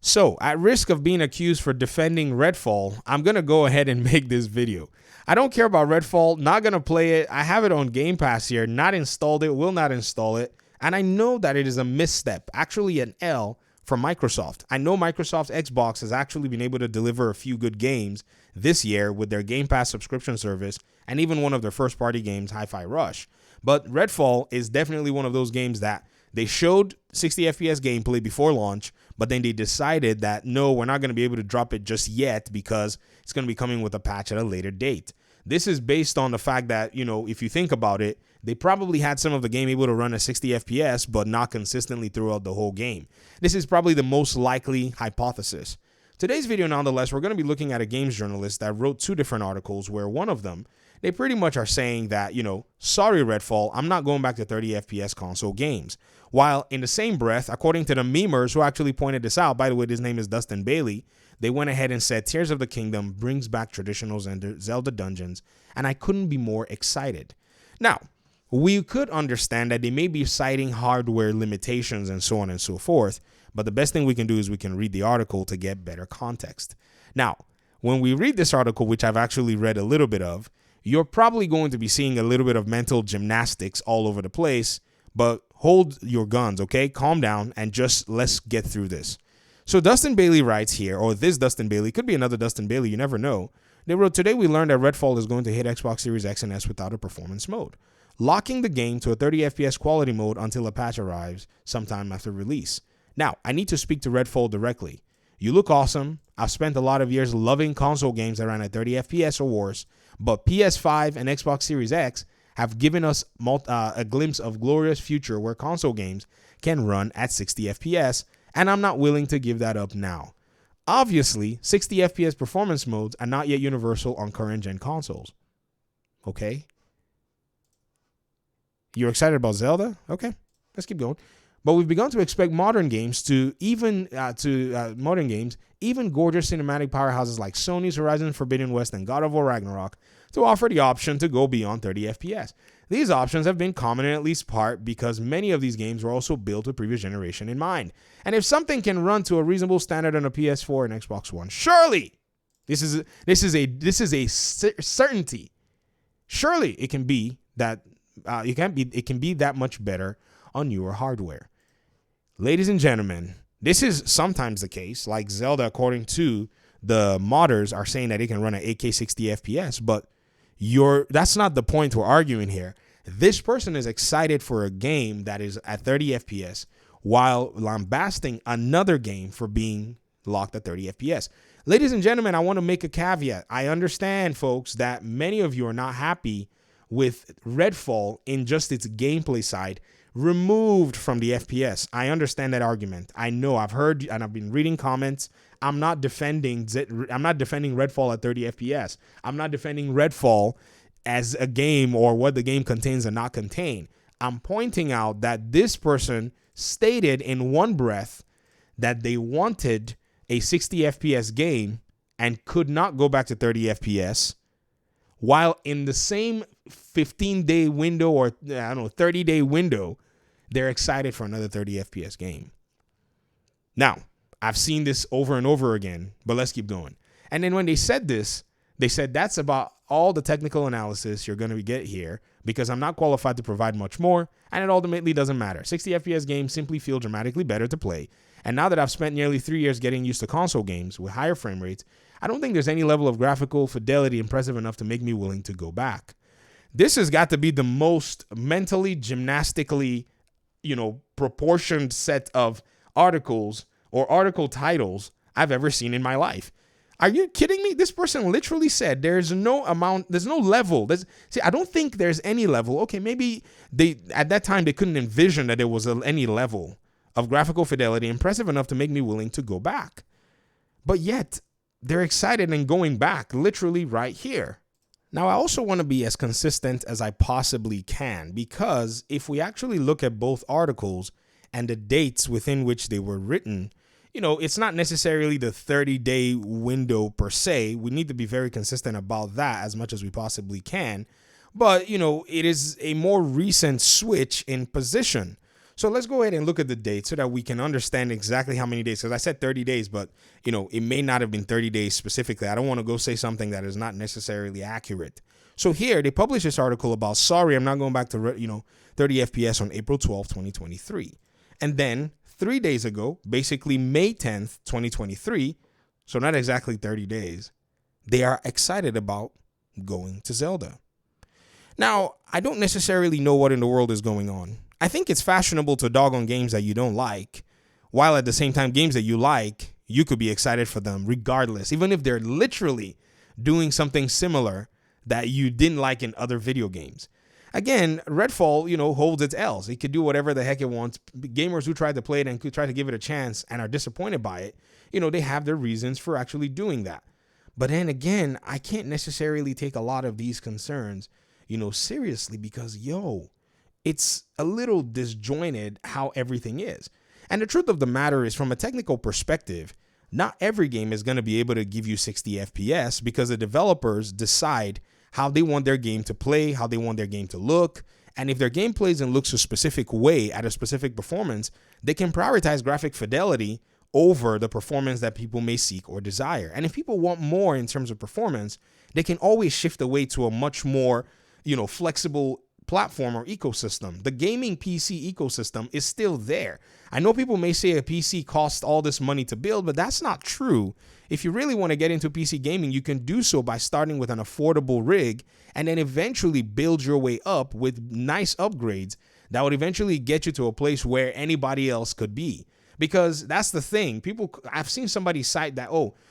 So, at risk of being accused for defending Redfall, I'm going to go ahead and make this video. I don't care about Redfall, not going to play it. I have it on Game Pass here, not installed it, will not install it. And I know that it is a misstep, actually an L for Microsoft. I know Microsoft's Xbox has actually been able to deliver a few good games this year with their Game Pass subscription service and even one of their first-party games, Hi-Fi Rush. But Redfall is definitely one of those games that they showed 60 FPS gameplay before launch, but then they decided that, no, we're not going to be able to drop it just yet because it's going to be coming with a patch at a later date. This is based on the fact that, if you think about it, they probably had some of the game able to run at 60 FPS, but not consistently throughout the whole game. This is probably the most likely hypothesis. Today's video, nonetheless, we're going to be looking at a games journalist that wrote two different articles where one of them, they pretty much are saying that, sorry, Redfall, I'm not going back to 30 FPS console games. While in the same breath, according to the memers who actually pointed this out, by the way, his name is Dustin Bailey, they went ahead and said Tears of the Kingdom brings back traditional Zelda dungeons, and I couldn't be more excited. Now, we could understand that they may be citing hardware limitations and so on and so forth, but the best thing we can do is we can read the article to get better context. Now, when we read this article, which I've actually read a little bit of, you're probably going to be seeing a little bit of mental gymnastics all over the place, but hold your guns, okay? Calm down and just let's get through this. So Dustin Bailey writes here, or this Dustin Bailey, could be another Dustin Bailey, you never know. They wrote, today we learned that Redfall is going to hit Xbox Series X and S without a performance mode, locking the game to a 30 FPS quality mode until a patch arrives sometime after release. Now, I need to speak to Redfall directly. You look awesome. I've spent a lot of years loving console games that ran at 30 FPS or worse, but PS5 and Xbox Series X have given us a glimpse of glorious future where console games can run at 60 FPS, and I'm not willing to give that up now. Obviously, 60 FPS performance modes are not yet universal on current-gen consoles. Okay? You're excited about Zelda? Okay, let's keep going. But we've begun to expect modern games, even gorgeous cinematic powerhouses like Sony's Horizon Forbidden West and God of War Ragnarok, to offer the option to go beyond 30 FPS. These options have been common in at least part because many of these games were also built with previous generation in mind. And if something can run to a reasonable standard on a PS4 and Xbox One, surely this is a certainty. Surely it can be that it can be that much better on newer hardware. Ladies and gentlemen, this is sometimes the case, like Zelda, according to the modders, are saying that it can run at 8K 60 FPS, but that's not the point we're arguing here. This person is excited for a game that is at 30 FPS while lambasting another game for being locked at 30 FPS. Ladies and gentlemen, I want to make a caveat. I understand, folks, that many of you are not happy with Redfall in just its gameplay side removed from the FPS. I understand that argument. I know, I've heard and I've been reading comments. I'm not defending Redfall at 30 FPS. I'm not defending Redfall as a game or what the game contains and not contain. I'm pointing out that this person stated in one breath that they wanted a 60 FPS game and could not go back to 30 FPS, while in the same 15-day window or 30-day window, they're excited for another 30 FPS game. Now, I've seen this over and over again, but let's keep going. And then when they said this, they said that's about all the technical analysis you're going to get here because I'm not qualified to provide much more, and it ultimately doesn't matter. 60 FPS games simply feel dramatically better to play. And now that I've spent nearly 3 years getting used to console games with higher frame rates, I don't think there's any level of graphical fidelity impressive enough to make me willing to go back. This has got to be the most mentally, gymnastically, proportioned set of articles or article titles I've ever seen in my life. Are you kidding me? This person literally said there's no level. I don't think there's any level. Okay, maybe at that time they couldn't envision that there was any level of graphical fidelity impressive enough to make me willing to go back. But yet, they're excited and going back literally right here. Now, I also want to be as consistent as I possibly can because if we actually look at both articles and the dates within which they were written, it's not necessarily the 30-day window per se. We need to be very consistent about that as much as we possibly can. But, it is a more recent switch in position. So let's go ahead and look at the date so that we can understand exactly how many days. Because I said 30 days, but it may not have been 30 days specifically. I don't want to go say something that is not necessarily accurate. So here they published this article about, sorry, I'm not going back to 30 FPS on April 12th, 2023. And then 3 days ago, basically May 10th, 2023, so not exactly 30 days, they are excited about going to Zelda. Now, I don't necessarily know what in the world is going on. I think it's fashionable to dog on games that you don't like, while at the same time, games that you like, you could be excited for them regardless, even if they're literally doing something similar that you didn't like in other video games. Again, Redfall, holds its L's. It could do whatever the heck it wants. Gamers who try to play it and could try to give it a chance and are disappointed by it, they have their reasons for actually doing that. But then again, I can't necessarily take a lot of these concerns, seriously, because, it's a little disjointed how everything is. And the truth of the matter is, from a technical perspective, not every game is going to be able to give you 60 FPS because the developers decide how they want their game to play, how they want their game to look. And if their game plays and looks a specific way at a specific performance, they can prioritize graphic fidelity over the performance that people may seek or desire. And if people want more in terms of performance, they can always shift away to a much more, flexible platform or ecosystem. The gaming PC ecosystem is still there. I know people may say a PC costs all this money to build, but that's not true. If you really want to get into PC gaming, you can do so by starting with an affordable rig and then eventually build your way up with nice upgrades that would eventually get you to a place where anybody else could be. Because that's the thing. I've seen somebody cite that,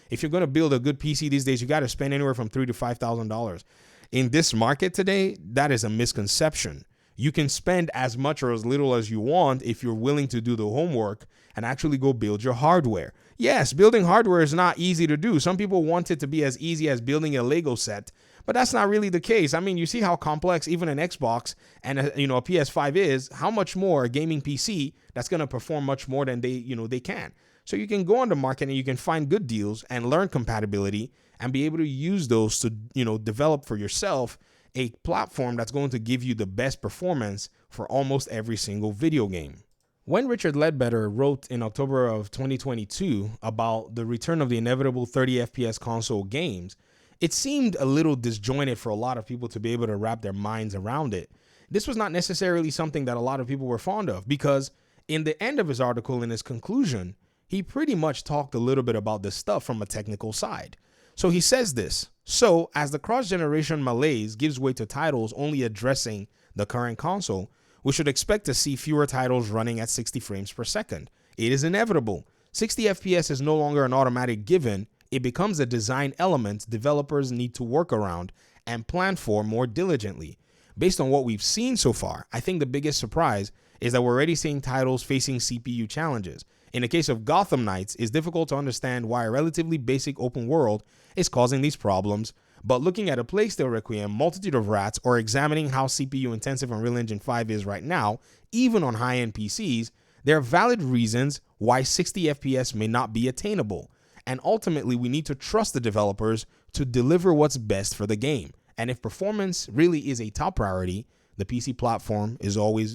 if you're going to build a good PC these days, you got to spend anywhere from $3,000 to $5,000. In this market today, that is a misconception. You can spend as much or as little as you want if you're willing to do the homework and actually go build your hardware. Yes, building hardware is not easy to do. Some people want it to be as easy as building a Lego set, but that's not really the case. I mean, you see how complex even an Xbox and a PS5 is. How much more a gaming PC that's going to perform much more than they can. So you can go on the market and you can find good deals and learn compatibility and be able to use those to, develop for yourself a platform that's going to give you the best performance for almost every single video game. When Richard Ledbetter wrote in October of 2022 about the return of the inevitable 30 FPS console games, it seemed a little disjointed for a lot of people to be able to wrap their minds around it. This was not necessarily something that a lot of people were fond of, because in the end of his article, in his conclusion, he pretty much talked a little bit about this stuff from a technical side. So he says this: so as the cross-generation malaise gives way to titles only addressing the current console, we should expect to see fewer titles running at 60 frames per second. It is inevitable. 60 FPS is no longer an automatic given. It becomes a design element developers need to work around and plan for more diligently. Based on what we've seen so far, I think the biggest surprise is that we're already seeing titles facing CPU challenges. In the case of Gotham Knights, it's difficult to understand why a relatively basic open world is causing these problems, but looking at A Plague Tale Requiem, Multitude of Rats, or examining how CPU intensive Unreal Engine 5 is right now, even on high-end PCs, there are valid reasons why 60 FPS may not be attainable. And ultimately, we need to trust the developers to deliver what's best for the game. And if performance really is a top priority, the PC platform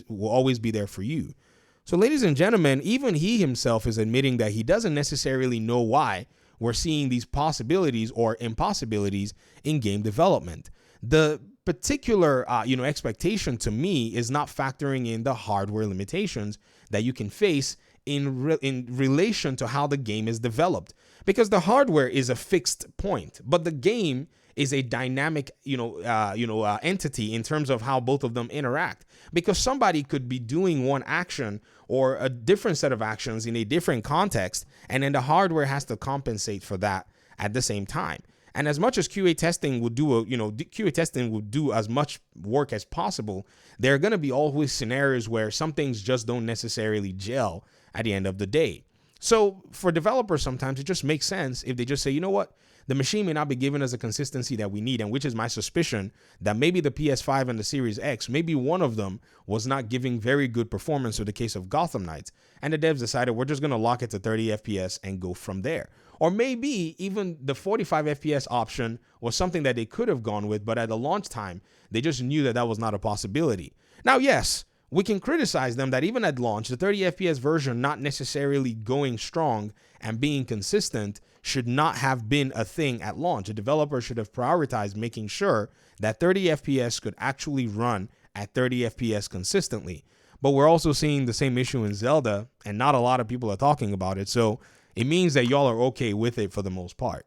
will always be there for you. So ladies and gentlemen, even he himself is admitting that he doesn't necessarily know why we're seeing these possibilities or impossibilities in game development. The particular expectation to me is not factoring in the hardware limitations that you can face in relation to how the game is developed, because the hardware is a fixed point, but the game is a dynamic entity in terms of how both of them interact, because somebody could be doing one action or a different set of actions in a different context, and then the hardware has to compensate for that at the same time. And as much as QA testing would do as much work as possible, there are going to be always scenarios where some things just don't necessarily gel at the end of the day. So for developers, sometimes it just makes sense if they just say, you know what, the machine may not be giving us the consistency that we need, and which is my suspicion that maybe the PS5 and the Series X, maybe one of them was not giving very good performance in the case of Gotham Knights, and the devs decided we're just going to lock it to 30 FPS and go from there. Or maybe even the 45 FPS option was something that they could have gone with, but at the launch time, they just knew that that was not a possibility. Now, yes, We can criticize them that even at launch, the 30 FPS version not necessarily going strong and being consistent should not have been a thing at launch. A developer should have prioritized making sure that 30 FPS could actually run at 30 FPS consistently. But we're also seeing the same issue in Zelda, and not a lot of people are talking about it. So it means that y'all are okay with it for the most part.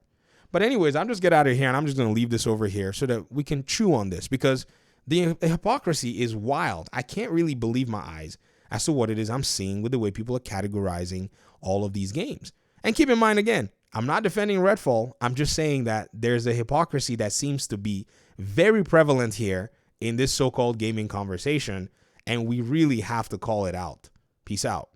But anyways, I'm just get out of here, and I'm just going to leave this over here so that we can chew on this, because the hypocrisy is wild. I can't really believe my eyes as to what it is I'm seeing with the way people are categorizing all of these games. And keep in mind, again, I'm not defending Redfall. I'm just saying that there's a hypocrisy that seems to be very prevalent here in this so-called gaming conversation, and we really have to call it out. Peace out.